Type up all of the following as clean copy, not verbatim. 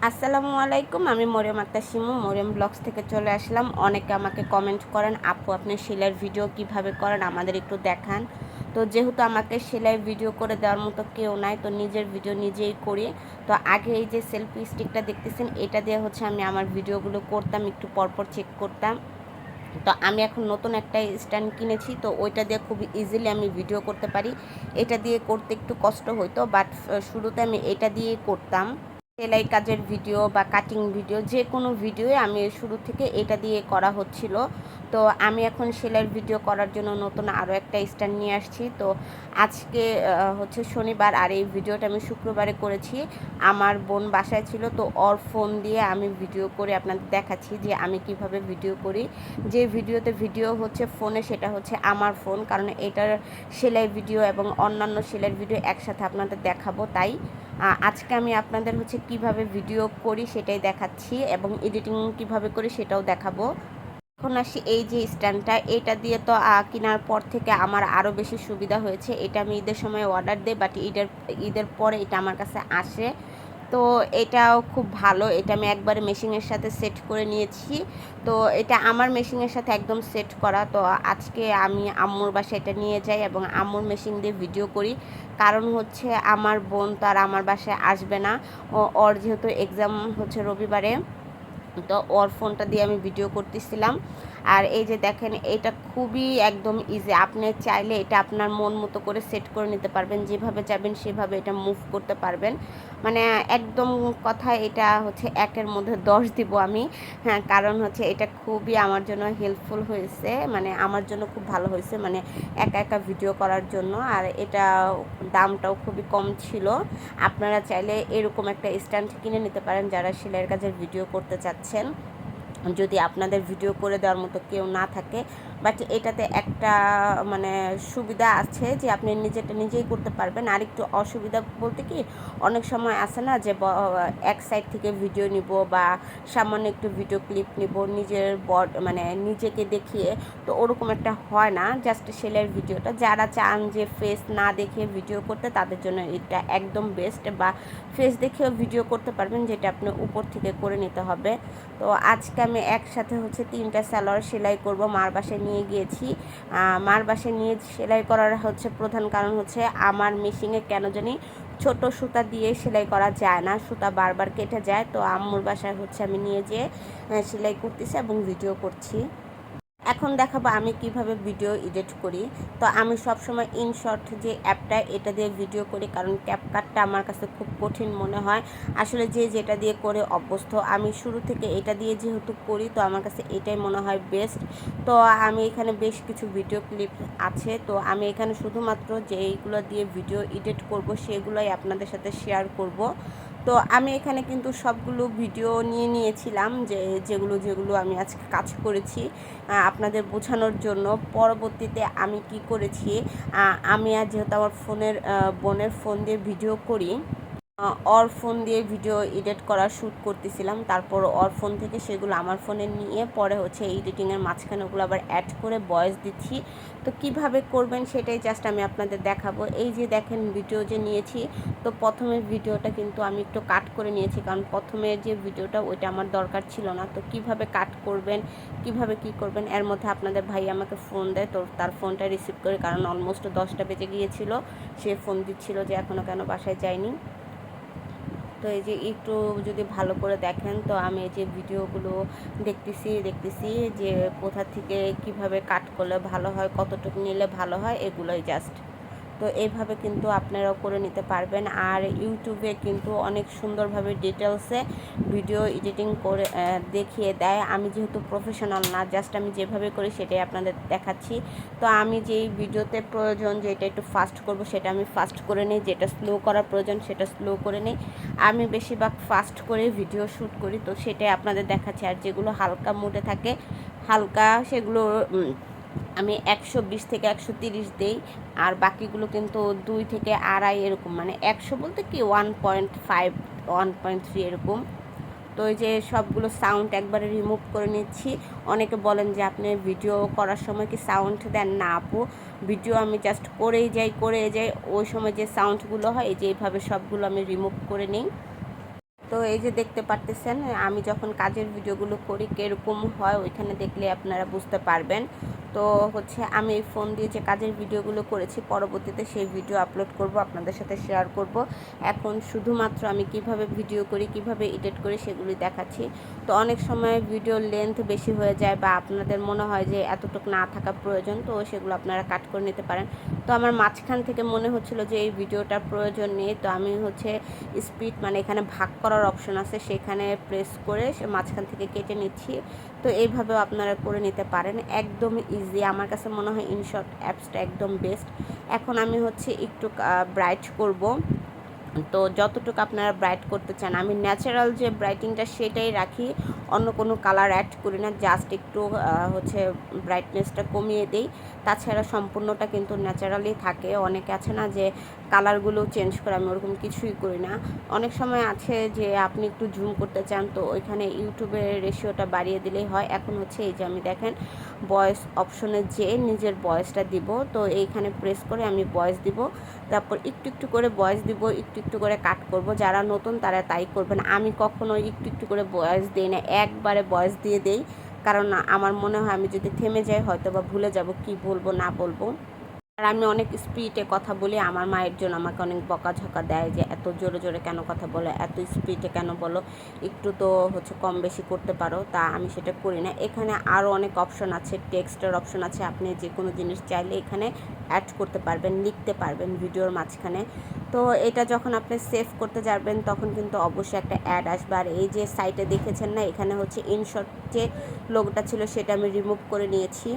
আসসালামু আলাইকুম। আমি মরিয়ম আক্তার শিমু, মরিয়ম ব্লগস থেকে চলে আসলাম। অনেকে আমাকে কমেন্ট করেন, আপু আপনি সেলাইয়ের ভিডিও কিভাবে করেন আমাদের একটু দেখান। তো যেহেতু আমাকে সেলাই ভিডিও করে দেওয়ার মতো কেউ নাই, তো নিজের ভিডিও নিজেই করি। তো আগে এই যে সেলফি স্টিকটা দেখতেছেন, এটা দিয়ে হচ্ছে আমি আমার ভিডিওগুলো করতাম, একটু পরপর চেক করতাম। তো আমি এখন নতুন একটা স্ট্যান্ড কিনেছি, তো ওইটা দিয়ে খুব ইজিলি আমি ভিডিও করতে পারি। এটা দিয়ে করতে একটু কষ্ট হইতো, বাট শুরুতে আমি এটা দিয়েই করতাম। সেলাই কাজের ভিডিও বা কাটিং ভিডিও, যে কোনো ভিডিওই আমি শুরু থেকে এটা দিয়ে করা হচ্ছিল। তো আমি এখন সেলাইয়ের ভিডিও করার জন্য নতুন আরও একটা স্ট্যান্ড নিয়ে আসছি। তো আজকে হচ্ছে শনিবার, আর এই ভিডিওটা আমি শুক্রবারে করেছি। আমার বোন বাসায় ছিল, তো ওর ফোন দিয়ে আমি ভিডিও করে আপনাদের দেখাচ্ছি যে আমি কিভাবে ভিডিও করি। যে ভিডিওতে ভিডিও হচ্ছে ফোনে, সেটা হচ্ছে আমার ফোন, কারণ এটার সেলাই ভিডিও এবং অন্যান্য সেলাইয়ের ভিডিও একসাথে আপনাদের দেখাবো। তাই আজকে আমি আপনাদের হচ্ছে কিভাবে ভিডিও করি সেটাই দেখাচ্ছি, এবং এডিটিং কিভাবে করি সেটাও দেখাবো। এখন আসি এই যে স্ট্যান্ডটা, এটা দিয়ে তো কেনার পর থেকে আমার আরও বেশি সুবিধা হয়েছে। এটা আমি ঈদের সময় অর্ডার দিই, বাট ঈদের পরে এটা আমার কাছে আসে। তো এটাও খুব ভালো। এটা আমি একবারে মেশিনের সাথে সেট করে নিয়েছি। তো এটা আমার মেশিনের সাথে একদম সেট করা। তো আজকে আমি আম্মুর বাসায় এটা নিয়ে যাই এবং আম্মুর মেশিন দিয়ে ভিডিও করি। কারণ হচ্ছে আমার বোন তো আর আমার বাসায় আসবে না। ওর যেহেতু এক্সাম হচ্ছে রবিবারে, তো ওর ফোনটা দিয়ে আমি ভিডিও করতেছিলাম। আর এই যে দেখেন, এটা খুবই একদম ইজি। আপনি চাইলে এটা আপনার মন মতো করে সেট করে নিতে পারবেন, যেভাবে চাইবেন সেভাবে এটা মুভ করতে পারবেন। মানে একদম কথা, এটা হচ্ছে 1-এর মধ্যে 10 দিব আমি। হ্যাঁ, কারণ হচ্ছে এটা খুবই আমার জন্য হেল্পফুল হয়েছে, মানে আমার জন্য খুব ভালো হয়েছে, মানে একা একা ভিডিও করার জন্য। আর এটা দামটাও খুবই কম ছিল। আপনারা চাইলে এরকম একটা স্ট্যান্ড কিনে নিতে পারেন যারা সেলাইয়ের কাজের ভিডিও করতে চাচ্ছেন, যদি আপনাদের ভিডিও করে দেওয়ার মতো কেউ না থাকে। বাট এটাতে একটা মানে সুবিধা আছে যে আপনি নিজেটা নিজেই করতে পারবেন। আর একটু অসুবিধা বলতে কি, অনেক সময় আছে না যে এক সাইড থেকে ভিডিও নিব বা সামান্য একটু ভিডিও ক্লিপ নিব নিজের মানে নিজেকে দেখিয়ে, তো ওরকম একটা হয় না। জাস্ট সেলাইয়ের ভিডিওটা যারা চান যে ফেস না দেখে ভিডিও করতে, তাদের জন্য এটা একদম বেস্ট। বা ফেস দেখেও ভিডিও করতে পারবেন, যেটা আপনি উপর থেকে করে নিতে হবে। তো আজকে আমি একসাথে হচ্ছে 3টা সালোয়ার সেলাই করব। মার বাসায় নিয়ে গিয়েছি। মার বাসায় নিয়ে সেলাই করার হচ্ছে প্রধান কারণ হচ্ছে আমার মেশিনে কেন জানি ছোট সুতা দিয়ে সেলাই করা যায় না, সুতা বারবার কেটে যায়। তো আম্মুর বাসায় হচ্ছে আমি নিয়ে যেয়ে সেলাই করতেছি এবং ভিডিও করছি। এখন দেখাবো আমি কিভাবে ভিডিও এডিট করি। তো আমি সবসময় ইনশর্ট যে অ্যাপটা, এটা দিয়ে ভিডিও করি, কারণ ক্যাপকাটটা আমার কাছে খুব কঠিন মনে হয়। আসলে যে যেটা দিয়ে করে অভ্যস্ত, আমি শুরু থেকে এটা দিয়ে যেহেতু করি, তো আমার কাছে এটাই মনে হয় বেস্ট। তো আমি এখানে বেশ কিছু ভিডিও ক্লিপ আছে, তো আমি এখানে শুধুমাত্র যেইগুলো দিয়ে ভিডিও এডিট করব সেগুলোই আপনাদের সাথে শেয়ার করব। তো আমি এখানে কিন্তু সবগুলো ভিডিও নিয়ে নিয়েছিলাম, যেগুলো যেগুলো আমি আজকে কাজ করেছি আপনাদের বোঝানোর জন্য। পরবর্তীতে আমি কি করেছি, আমি আর যেহেতু আমার বোনের ফোন দিয়ে ভিডিও করি, ওর ফোন দিয়ে ভিডিও এডিট করা শ্যুট করতেছিলাম। তারপর ওর ফোন থেকে সেগুলো আমার ফোনে নিয়ে পরে হচ্ছে এডিটিংয়ের মাঝখানে ওগুলো আবার অ্যাড করে ভয়েস দিচ্ছি। তো কিভাবে করবেন সেটাই জাস্ট আমি আপনাদের দেখাবো। এই যে দেখেন ভিডিও যে নিয়েছি, তো প্রথমের ভিডিওটা কিন্তু আমি একটু কাট করে নিয়েছি, কারণ প্রথমের যে ভিডিওটা ওইটা আমার দরকার ছিল না। তো কিভাবে কাট করবেন, কিভাবে কি করবেন, এর মধ্যে আপনাদের ভাই আমাকে ফোন দেয়। তো তার ফোনটা রিসিভ করে, কারণ অলমোস্ট 10টা বেজে গিয়েছিল, সে ফোন দিচ্ছিল যে এখনও কেন বাসায় যায়নি। তো এই যে একটু যদি ভালো করে দেখেন, তো আমি এই যে ভিডিওগুলো দেখতেছি যে কোথা থেকে কিভাবে কাট করলে ভালো হয়, কতটুকু নিলে ভালো হয়, এগুলোই জাস্ট। তো এইভাবে কিন্তু আপনারাও করে নিতে পারবেন। আর ইউটিউবে কিন্তু অনেক সুন্দরভাবে ডিটেলসে ভিডিও এডিটিং করে দেখিয়ে দেয়। আমি যেহেতু প্রফেশনাল না, জাস্ট আমি যেভাবে করি সেটাই আপনাদের দেখাচ্ছি। তো আমি যেই ভিডিওতে প্রয়োজন যে এটা একটু ফাস্ট করব, সেটা আমি ফাস্ট করে নিই, যেটা স্লো করার প্রয়োজন সেটা স্লো করে নিই। আমি বেশিরভাগ ফাস্ট করে ভিডিও শ্যুট করি, তো সেটাই আপনাদের দেখাচ্ছি। আর যেগুলো হালকা মুডে থাকে, হালকা, সেগুলো আমি 120 থেকে 130 দেই। আর বাকিগুলো কিন্তু 2 থেকে 2.5 এরকম, মানে 100 বলতে কি 1.5 1.3 এরকম। তো এই যে সবগুলো সাউন্ড একবারে রিমুভ করে নিচ্ছি। অনেকে বলেন যে আপনি ভিডিও করার সময় কি সাউন্ড দেন? না আপু, ভিডিও আমি জাস্ট করেই যাই, ওই সময় যে সাউন্ডগুলো হয় এই যে এইভাবে সবগুলো আমি রিমুভ করে নিই। তো এই যে দেখতে পারতেছেন আমি যখন কাজের ভিডিওগুলো করি কীরকম হয় ওইখানে দেখলে আপনারা বুঝতে পারবেন। তো হচ্ছে আমি এই ফোন দিয়ে যে কাজের ভিডিওগুলো করেছি পরবর্তীতে সেই ভিডিও আপলোড করব, আপনাদের সাথে শেয়ার করব। এখন শুধুমাত্র আমি কিভাবে ভিডিও করি, কিভাবে এডিট করি সেগুলি দেখাচ্ছি। তো অনেক সময় ভিডিওর লেন্থ বেশি হয়ে যায় বা আপনাদের মনে হয় যে এতটুকু না থাকা প্রয়োজন, তো সেগুলো আপনারা কাট করে নিতে পারেন। তো আমার মাঝখান থেকে মনে হচ্ছিলো যে এই ভিডিওটার প্রয়োজন নেই, তো আমি হচ্ছে স্পিড মানে এখানে ভাগ করার অপশন আছে সেখানে প্রেস করে সে মাঝখান থেকে কেটে নিচ্ছি। তো এইভাবেও আপনারা করে নিতে পারেন, একদম ইজি। আমার কাছে মনে হয় ইনশট অ্যাপসটা একদম বেস্ট। এখন আমি হচ্ছে একটু ব্রাইট করব। তো যতটুকু আপনারা ব্রাইট করতে চান, আমি ন্যাচারাল যে ব্রাইটিংটা সেটাই রাখি, অন্য কোনো কালার অ্যাড করি না, জাস্ট একটু হচ্ছে ব্রাইটনেসটা কমিয়ে দিই। তাছাড়া সম্পূর্ণটা কিন্তু ন্যাচারালি থাকে। অনেকে আছে না যে কালারগুলো চেঞ্জ করে, আমি ওরকম কিছুই করি না। অনেক সময় আছে যে আপনি একটু জুম করতে চান, তো ওইখানে ইউটিউবের রেশিওটা বাড়িয়ে দিলেই হয়। এখন হচ্ছে এই যে আমি দেখেন ভয়েস অপশনে যে নিজের ভয়েসটা দিব, তো এইখানে প্রেস করে আমি ভয়েস দিব, তারপর একটু একটু করে ভয়েস দিব, একটু একটু করে কাট করব। যারা নতুন তারা তাই করবেন, আমি কখনো একটু একটু করে ভয়েস দিই না, একবারে ভয়েস দিয়ে দেই। কারণ আমার মনে হয় আমি যদি থেমে যাই হয়তো বা ভুলে যাব কি বলবো না বলবো। আর আমি অনেক স্পিডে কথা বলি, আমার মায়ের জন্য আমাকে অনেক বকাঝকা দেয় যে এত জোরে জোরে কেন কথা বলো, এত স্পিডে কেন বলো, একটু তো হচ্ছে কম বেশি করতে পারো। তা আমি সেটা করি না। এখানে আরও অনেক অপশন আছে, টেক্সটের অপশন আছে, আপনি যে কোনো জিনিস চাইলে এখানে অ্যাড করতে পারবেন, লিখতে পারবেন ভিডিওর মাঝখানে। তো এটা যখন আপনি সেভ করতে যাবেন তখন কিন্তু অবশ্যই একটা অ্যাড আসবে। আর এই যে সাইটে দেখেছেন না, এখানে হচ্ছে ইনশট যে লোগোটা ছিল সেটা আমি রিমুভ করে নিয়েছি।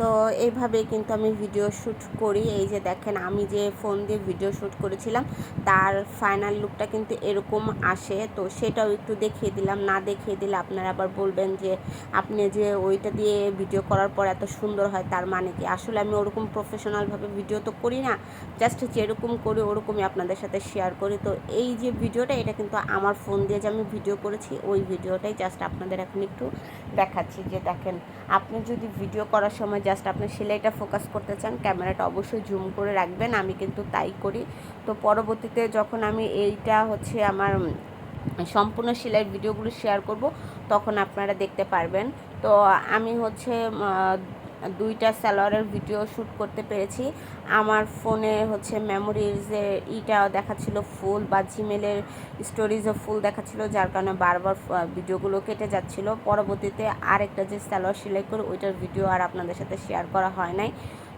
তো এইভাবেই কিন্তু আমি ভিডিও শ্যুট করি। এই যে দেখেন আমি যে ফোন দিয়ে ভিডিও শ্যুট করেছিলাম তার ফাইনাল লুকটা কিন্তু এরকম আসে। তো সেটাও একটু দেখিয়ে দিলাম, না দেখিয়ে দিলে আপনারা আবার বলবেন যে আপনি যে ওইটা দিয়ে ভিডিও করার পর এত সুন্দর হয় তার মানে কি। আসলে আমি ওরকম প্রফেশনালভাবে ভিডিও তো করি না, জাস্ট যেরকম করি ওরকমই আপনাদের সাথে শেয়ার করি। তো এই যে ভিডিওটা এটা কিন্তু আমার ফোন দিয়ে যে আমি ভিডিও করেছি ওই ভিডিওটাই জাস্ট আপনাদের এখন একটু দেখাচ্ছি। যে দেখেন আপনি যদি ভিডিও করার সময় জাস্ট আপনি সেলাইটা ফোকাস করতে চান, ক্যামেরাটা অবশ্যই জুম করে রাখবেন, আমি কিন্তু তাই করি। তো পরবর্তীতে যখন আমি এইটা হচ্ছে আমার সম্পূর্ণ সেলাইয়ের ভিডিওগুলো শেয়ার করব তখন আপনারা দেখতে পারবেন। তো আমি হচ্ছে দুইটা সালোয়ারের ভিডিও শ্যুট করতে পেরেছি। আমার ফোনে হচ্ছে মেমোরির যে ইটা দেখাচ্ছিল ফুল, বা জিমেলের স্টোরিজও ফুল দেখাচ্ছিল, যার কারণে বারবার ভিডিওগুলো কেটে যাচ্ছিল। পরবর্তীতে আরেকটা যে সালোয়ার সেলাই করে ওইটার ভিডিও আর আপনাদের সাথে শেয়ার করা হয় নাই।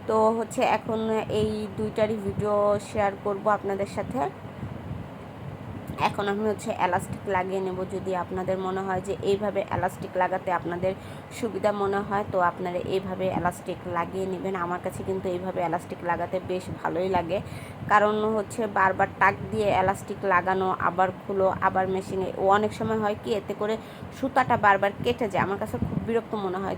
তো হচ্ছে এখন এই দুইটারই ভিডিও শেয়ার করব আপনাদের সাথে। এখন আমি হচ্ছে এলাস্টিক লাগিয়ে নেব। যদি আপনাদের মনে হয় যে এইভাবে এলাস্টিক লাগাতে আপনাদের সুবিধা মনে হয় তো আপনারা এইভাবে এলাস্টিক লাগিয়ে নেবেন। আমার কাছে কিন্তু এইভাবে এলাস্টিক লাগাতে বেশ ভালোই লাগে, কারণ হচ্ছে বারবার টাক দিয়ে এলাস্টিক লাগানো, আবার খুলো, আবার মেশিনে অনেক সময় হয় কি এতে করে সুতাটা বারবার কেটে যায়। আমার কাছে খুব বিরক্ত মনে হয়।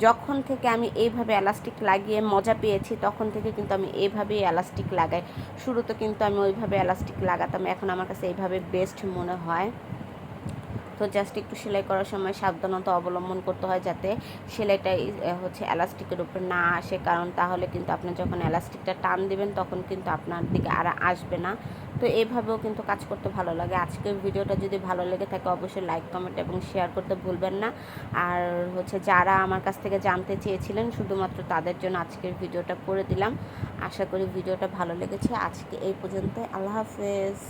যখন থেকে আমি এইভাবে এলাস্টিক লাগিয়ে মজা পেয়েছি তখন থেকে কিন্তু আমি এইভাবেই এলাস্টিক লাগাই। শুরুতে কিন্তু আমি ওইভাবে এলাস্টিক লাগাতাম, এখন আমার কাছে এইভাবে বেস্ট মনে হয়। তো জাস্ট একটু সেলাই করার সময় সাবধানতা অবলম্বন করতে হয় যাতে সেলাইটাই হচ্ছে এলাস্টিকের উপর না আসে, কারণ তাহলে কিন্তু আপনি যখন এলাস্টিকটা টান দিবেন তখন কিন্তু আপনার দিকে আর আসবে না। তো এইভাবেও কিন্তু কাজ করতে ভালো লাগে। আজকের ভিডিওটা যদি ভালো লেগে থাকে অবশ্যই লাইক, কমেন্ট এবং শেয়ার করতে ভুলবেন না। আর হচ্ছে যারা আমার কাছ থেকে জানতে চেয়েছিলেন শুধুমাত্র তাদের জন্য আজকের ভিডিওটা করে দিলাম। আশা করি ভিডিওটা ভালো লেগেছে। আজকে এই পর্যন্ত, আল্লাহ হাফেজ।